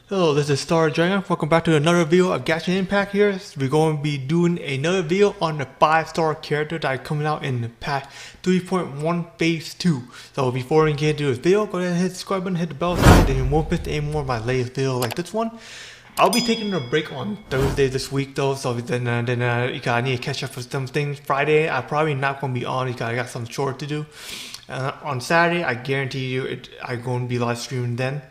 Hello, this is Star Dragon. Welcome back to another video of Genshin Impact here. We're going to be doing another video on the 5-star character that is coming out in patch 3.1 phase 2. So before we get into this video, go ahead and hit the subscribe button, hit the bell so then you won't miss any more of my latest video like this one. I'll be taking a break on Thursday this week though, so then I need to catch up for some things. Friday, I'm probably not going to be on because I got some chores to do. On Saturday, I guarantee you I'm going to be live streaming then.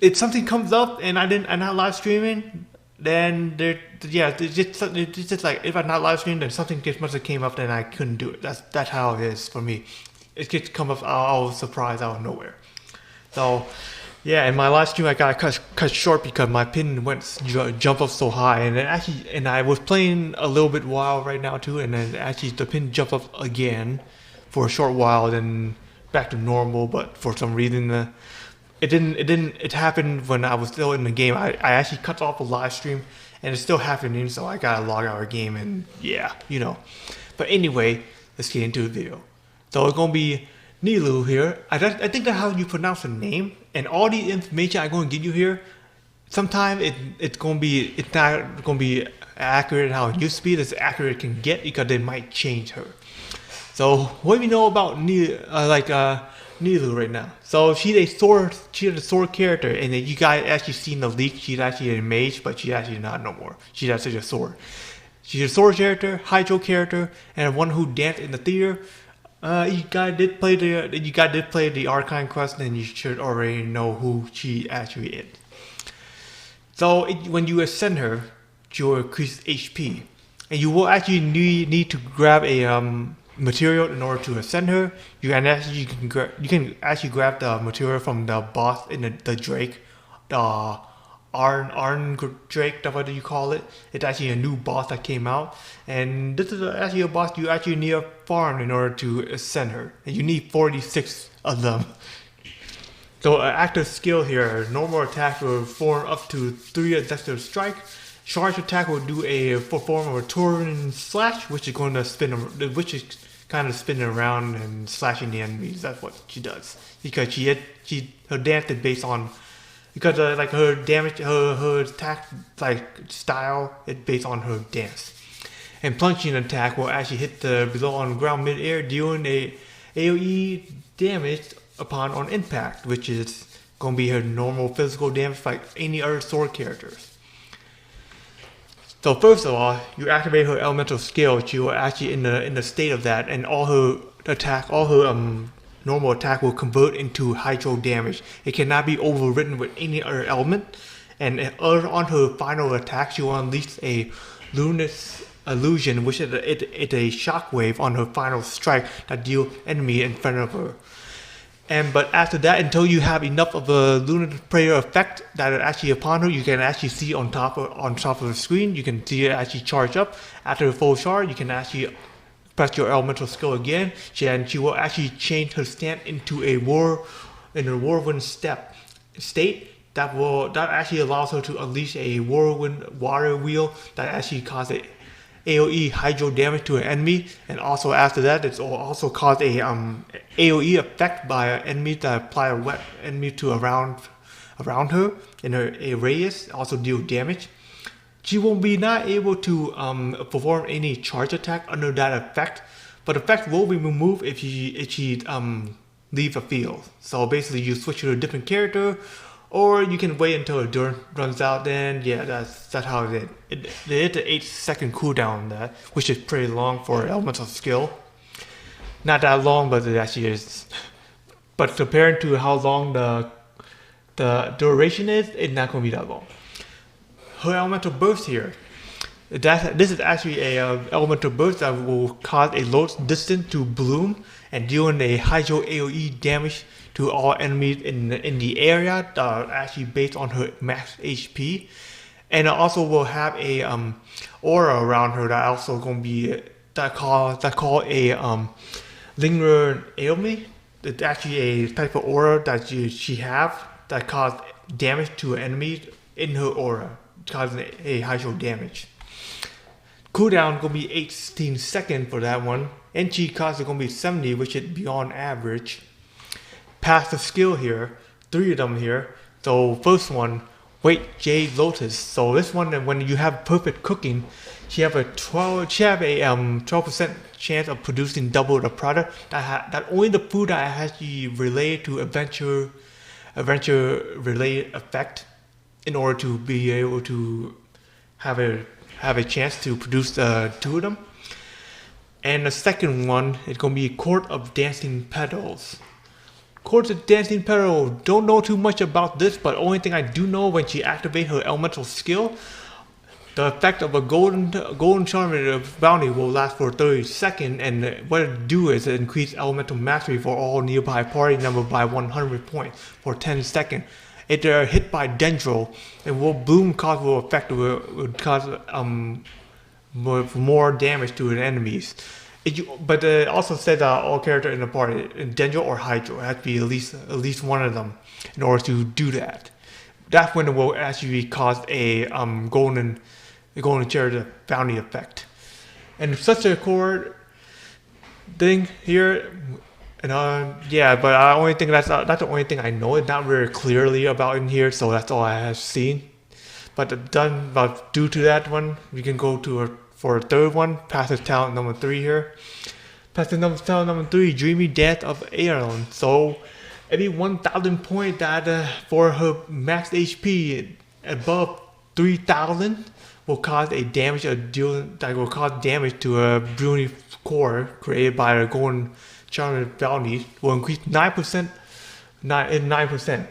If something comes up and I'm not live streaming, then it's just like if I'm not live streaming, then something just must have came up, then I couldn't do it. That's how it is for me. It just come up out of surprise out of nowhere. So yeah, in my live stream I got cut short because my pin jump up so high, and I was playing a little bit while right now too, and then actually the pin jumped up again for a short while, then back to normal. But for some reason. It happened when I was still in the game. I actually cut off a live stream and it's still happening, so I gotta log out of the game and yeah, you know. But anyway, let's get into the video. So it's gonna be Nilou here. I think that's how you pronounce her name, and all the information I'm gonna give you here, sometimes it's not gonna be accurate how it used to be, as accurate it can get because they might change her. So what do we know about Nilou right now? So she's a sword character, and then you guys actually seen the leak. She's actually a mage, but she's actually not no more. She's actually a sword. She's a sword character, hydro character, and one who danced in the theater. You guys did play the Arcane quest, then you should already know who she actually is. So when you ascend her, she will increase HP, and you will actually need to grab a material in order to ascend her. You can actually grab the material from the boss in the Drake, the Arn Drake, that's what you call it. It's actually a new boss that came out, and this is actually a boss you actually need a farm in order to ascend her, and you need 46 of them. So an active skill here, normal attack will perform up to 3 executive strike. Charge attack will perform a turn slash, which is going to kind of spinning around and slashing the enemies. That's what she does, because her dance is based on, because her damage, her attack style is based on her dance. And plunging attack will actually hit the below on ground mid-air, dealing a AoE damage on impact, which is going to be her normal physical damage like any other sword characters. So first of all, you activate her elemental skill. She will actually in the state of that, and all her normal attack will convert into hydro damage. It cannot be overwritten with any other element. And on her final attack, she will unleash a luminous illusion, which is a shockwave on her final strike that deals enemy in front of her. But after that, until you have enough of a lunar prayer effect that are actually upon her, you can actually see on top of the screen. You can see it actually charge up. After the full charge, you can actually press your elemental skill again, and she will actually change her stance into a whirlwind state. That actually allows her to unleash a whirlwind water wheel that actually causes AoE hydro damage to an enemy, and also after that it will also cause a AoE effect by an enemy that apply a wet enemy to around her in a radius, also deal damage. She will be not able to perform any charge attack under that effect, but the effect will be removed if she leave a field. So basically you switch to a different character, or you can wait until the runs out. Then yeah, that's how it is. It hit the 8-second cooldown on that, which is pretty long for elemental skill. Not that long, but it actually is. But compared to how long the duration is, it's not going to be that long. Her elemental burst here. This is actually a elemental burst that will cause a low distance to bloom and dealing a hydro AoE damage to all enemies in the area, actually based on her max HP. And it also will have a aura around her that also going to be called a linger ailment. It's actually a type of aura that she have that cause damage to an enemy in her aura, causing a hydro damage. Cooldown going to be 18 seconds for that one. NG cost is going to be 70, which is beyond average. Passive skill here, 3 of them here. So first one, Wait Jade Lotus. So this one, when you have perfect cooking, she have a 12% chance of producing double the product. That only the food that has actually related to adventure related effect, in order to be able to have a chance to produce two of them. And the second one is gonna be Court of Dancing Petals. Court of Dancing Petal, don't know too much about this, but only thing I do know, when she activates her elemental skill, the effect of a golden charm bounty will last for 30 seconds, and what it do is it increase elemental mastery for all nearby party number by 100 points for 10 seconds. If they are hit by Dendro, it will bloom cause will affect will cause more damage to the enemies. But it also says that all characters in the party, Dendro or Hydro, have to be at least one of them in order to do that. That's when it will actually cause a golden chariot bounty effect. And such a core thing here, and yeah, but I only think that's the only thing I know. It's not very clearly about in here, so that's all I have seen. But due to that one, we can go to for a third one, passive talent number 3 here. Passive talent number 3, Dreamy Dance of Aeon. So every 1,000 point that for her max HP above 3,000 will cause a damage that will cause damage to a Bruni core created by a golden charm bounty, will increase 9%,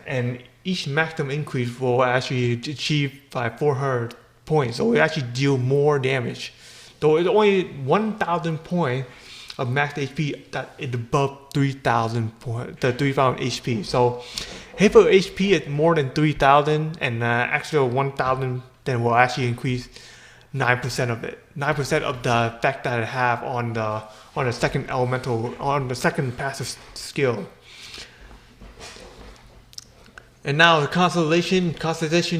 and each maximum increase will actually achieve by 400 points. So it actually deal more damage. Though it's only 1,000 points of max HP that is above 3,000 HP. So if her HP is more than 3,000 and extra 1,000, then will actually increase 9% of it. 9% of the effect that it have on the second passive skill. And now the Constellation,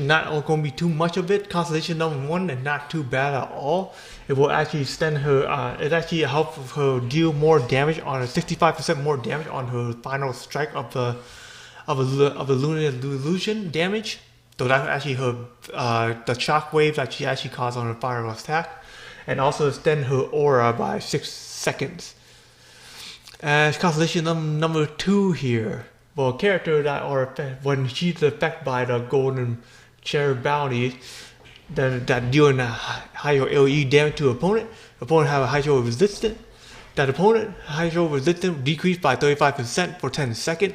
not going to be too much of it. Constellation number 1 is not too bad at all. It will actually extend her, it actually helps her deal more damage on 65% more damage on her final strike of the Lunar Illusion damage. So that's actually her, the shockwave that she actually caused on her final attack. And also extend her aura by 6 seconds. And Constellation number 2 here. For a character that when she's affected by the golden cherub bounty, that dealing higher AoE damage to opponent have a hydro resistant. That opponent hydro resistant decreased by 35% for 10 seconds,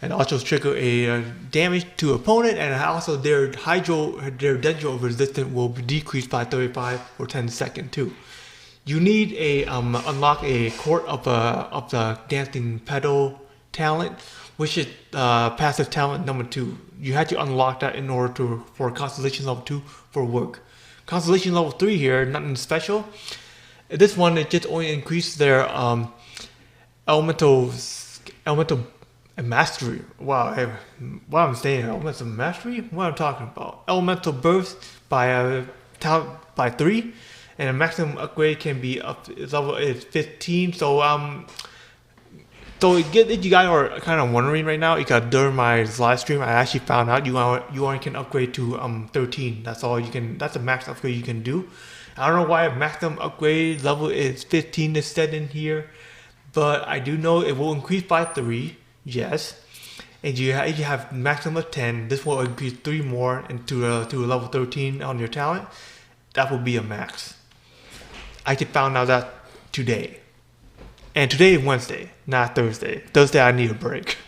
and also trigger a damage to opponent, and also their dendro resistant will be decreased by 35 for 10 seconds too. You need a unlock a Court of the Dancing Petal talent, which is passive talent number 2. You had to unlock that in order for Constellation level 2 for work. Constellation level 3 here, nothing special. This one, it just only increased their elemental mastery. Wow, what I'm saying, elemental mastery? What I'm talking about? Elemental burst by 3, and a maximum upgrade can be up to level is 15. So if you guys are kind of wondering right now, because during my live stream, I actually found out you only can upgrade to 13. That's all you can. That's the max upgrade you can do. I don't know why maximum upgrade level is 15 instead in here, but I do know it will increase by 3. Yes, and if you have maximum of 10, this will increase 3 more into to level 13 on your talent. That will be a max. I just found out that today. And today is Wednesday, not Thursday. Thursday I need a break.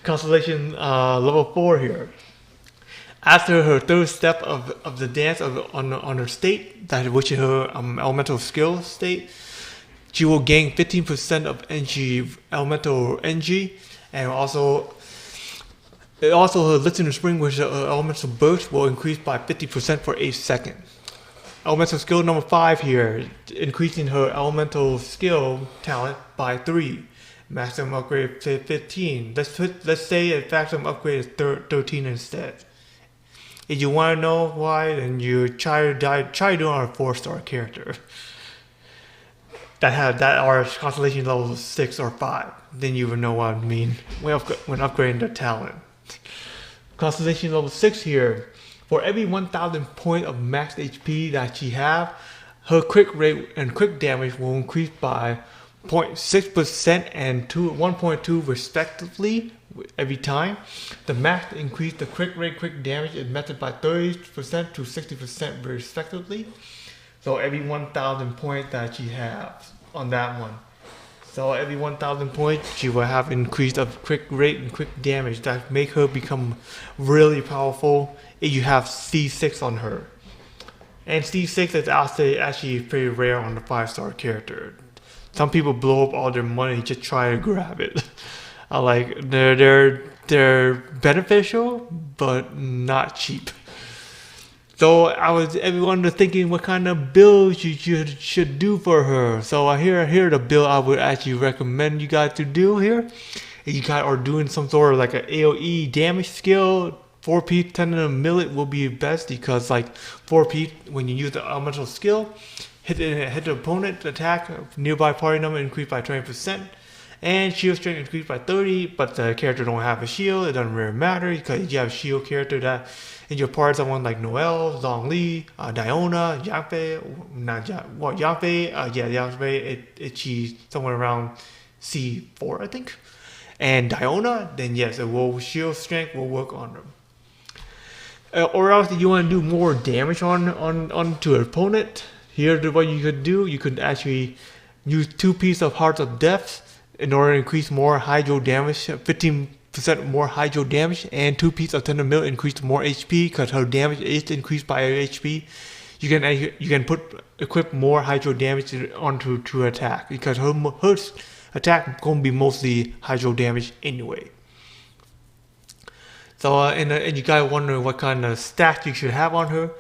Constellation level 4 here. After her third step of the dance on her state, which is her elemental skill state, she will gain 15% of elemental energy, and also her listening spring, which is her elemental burst, will increase by 50% for 8 seconds. Elemental skill number 5 here, increasing her elemental skill talent by 3. Maximum upgrade to 15. Let's say a maximum upgrade is 13 instead. If you want to know why, then you try doing on a 4-star character that are Constellation level 6 or 5. Then you will know what I mean when upgrading the talent. Constellation level 6 here. For every 1000 point of max HP that she have, her quick rate and quick damage will increase by 0.6% and 1.2 respectively every time. The max increase the quick rate, quick damage is measured by 30% to 60% respectively. So every 1000 points that she has on that one. So every 1000 points she will have increase of quick rate and quick damage that make her become really powerful if you have C6 on her. And C6 is actually pretty rare on the 5-star character. Some people blow up all their money just try to grab it. Like they're beneficial but not cheap. So everyone was thinking what kind of builds you should do for her. So here the build I would actually recommend you guys to do here. If you guys are doing some sort of like an AoE damage skill, 4P 10 in a millet will be best because like 4P when you use the elemental skill, hit the opponent attack nearby party number increased by 20%. And shield strength increased by 30, but the character don't have a shield. It doesn't really matter because you have a shield character that in your party, someone like Noelle, Zhongli, Diona, Yangfei, Yangfei, she's somewhere around C4, I think. And Diona, then yes, shield strength will work on them. Or else if you want to do more damage onto an opponent, here's what you could do. You could actually use 2 pieces of Hearts of Death in order to increase more hydro damage, 15% more hydro damage, and 2 pieces of Tender Milk increase more HP because her damage is increased by her HP. You can equip more hydro damage onto attack because her attack gonna be mostly hydro damage anyway. So and you guys wondering what kind of stats you should have on her.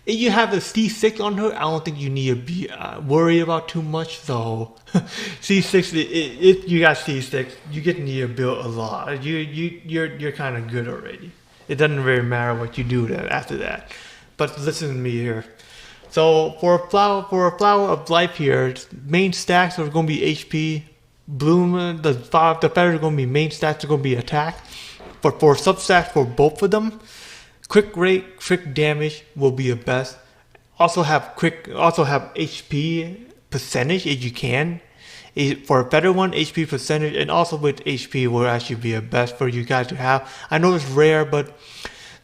If you have a C6 on her, I don't think you need to be worried about too much. So C6, if you got C6, you get to need to build a lot. You're kind of good already. It doesn't really matter what you do after that. But listen to me here. So for a flower of life here, main stacks are going to be HP. Bloom, the feathers are going to be main stacks are going to be attack. But for substacks for both of them, quick rate, quick damage will be the best. Also have HP percentage if you can. For a better one, HP percentage, and also with HP will actually be the best for you guys to have. I know it's rare, but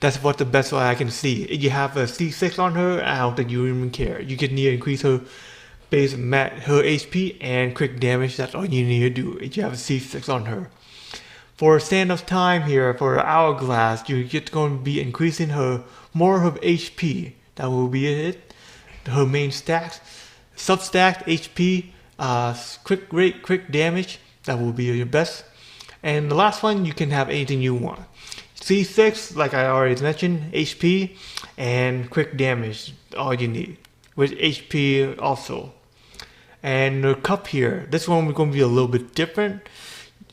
that's what the best way I can see. If you have a C6 on her, I don't think you even care. You can need to increase her base her HP and quick damage. That's all you need to do if you have a C6 on her. For Stand of Time here, for the Hourglass, you're just going to be increasing more of HP. That will be it. Her main stacks. Substack HP, quick rate, quick damage. That will be your best. And the last one, you can have anything you want. C6, like I already mentioned, HP and quick damage, all you need. With HP also. And the cup here, this one we're going to be a little bit different.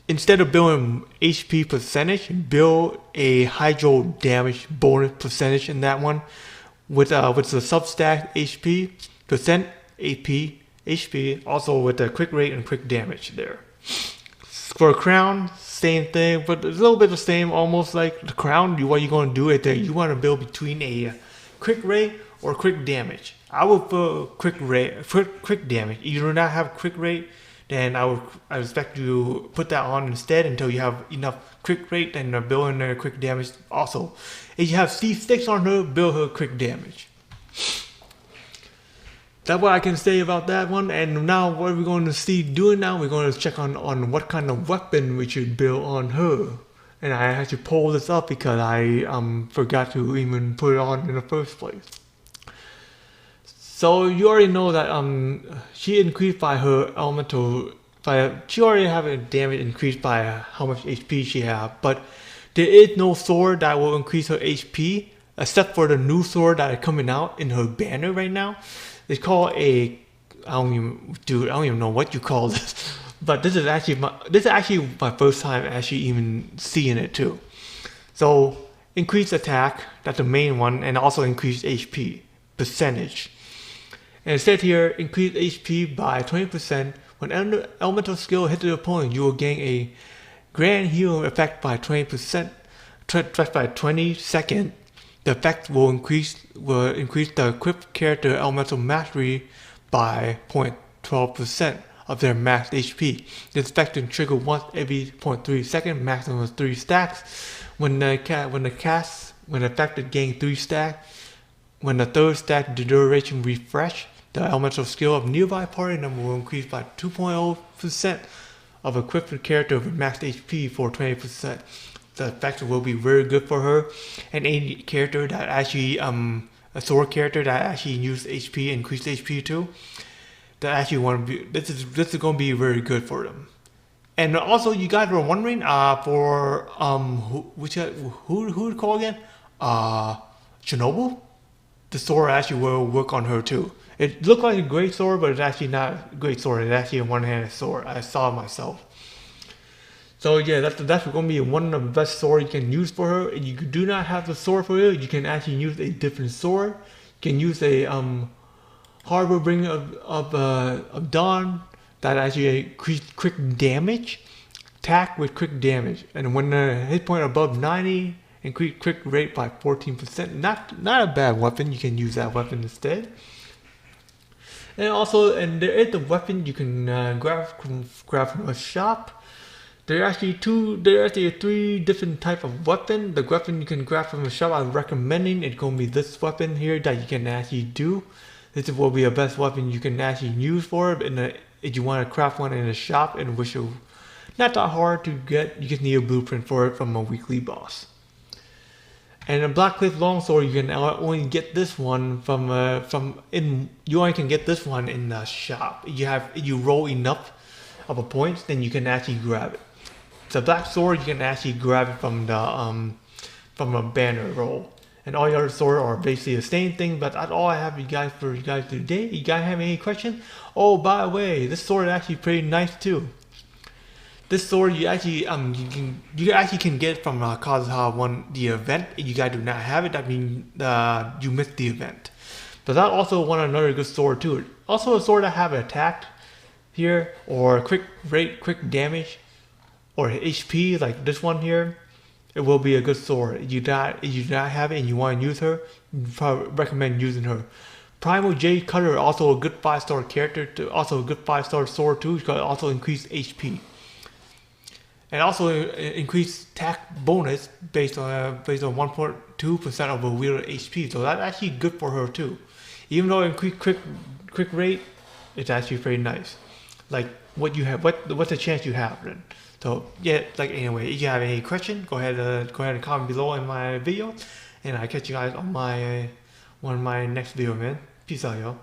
Instead of building HP percentage, build a hydro damage bonus percentage in that one with the substack HP percent AP HP, also with the quick rate and quick damage there. For a crown, same thing, but a little bit the same, almost like the crown. What you're going to do is that you want to build between a quick rate or quick damage. I would put quick damage. If you do not have quick rate, then I expect you to put that on instead until you have enough quick rate and building her quick damage also. If you have C6 on her, build her quick damage. That's what I can say about that one. And now what we're going to see doing now, we're going to check on what kind of weapon we should build on her. And I had to pull this up because I forgot to even put it on in the first place. So you already know that she increased by her elemental, she already have a damage increased by how much HP she have, but there is no sword that will increase her HP except for the new sword that is coming out in her banner right now. It's called I don't even know what you call this, but this is actually my first time actually even seeing it too. So increased attack, that's the main one, and also increased HP percentage. And it says here, increase HP by 20%. When elemental skill hits the opponent, you will gain a grand heal effect by 20%. stretched by 20 seconds, the effect will increase the equipped character elemental mastery by 0.12% of their max HP. This effect can trigger once every 0.3 seconds, maximum of 3 stacks. When the affected gain 3 stacks, when the third stack duration refresh, the elemental skill of nearby party number will increase by 2.0% of equipped character with max HP for 20%. The effect will be very good for her, and any character that actually a sword character that actually uses HP, increased HP too. That actually want to be this is going to be very good for them. And also, you guys were wondering for who to call again? Chernobyl. The sword actually will work on her too. It looked like a great sword, but it's actually not a great sword. It's actually a one-handed sword. I saw it myself. So yeah, that's going to be one of the best swords you can use for her. If you do not have the sword for her, you can actually use a different sword. You can use a Harbor Bringer of Dawn that actually increase quick damage, attack with quick damage, and when the hit point above 90, increase quick rate by 14%. Not a bad weapon. You can use that weapon instead. And also, there is a weapon you can grab from a shop. There are actually three different type of weapon. The weapon you can grab from the shop, I'm recommending it's going to be this weapon here that you can actually do. This will be the best weapon you can actually use for it. If you want to craft one in a shop, and which is not that hard to get, you just need a blueprint for it from a weekly boss. And a Blackcliff Longsword, you can only get this one you only can get this one in the shop. If you roll enough of a points, then you can actually grab it. The black sword, you can actually grab it from a banner roll. And all the other swords are basically the same thing, but that's all I have for you guys today. You guys have any questions? Oh, by the way, this sword is actually pretty nice too. This sword you actually can get from Kazuha won the event. If you guys do not have it, that means you missed the event. But that also won another good sword too. Also a sword that have attack here, or quick rate, quick damage, or HP like this one here. It will be a good sword. If you do not have it and you want to use her, probably recommend using her. Primal Jade Cutter, also a good 5-star character, also a good 5-star sword too. It's got also increased HP. And also increased attack bonus based on 1.2% of a wielder HP. So that's actually good for her too. Even though increased quick rate, it's actually very nice. Like what you have, what's the chance you have then? So yeah, like anyway, if you have any question, go ahead and comment below in my video, and I'll catch you guys on one of my next video, man. Peace out, y'all.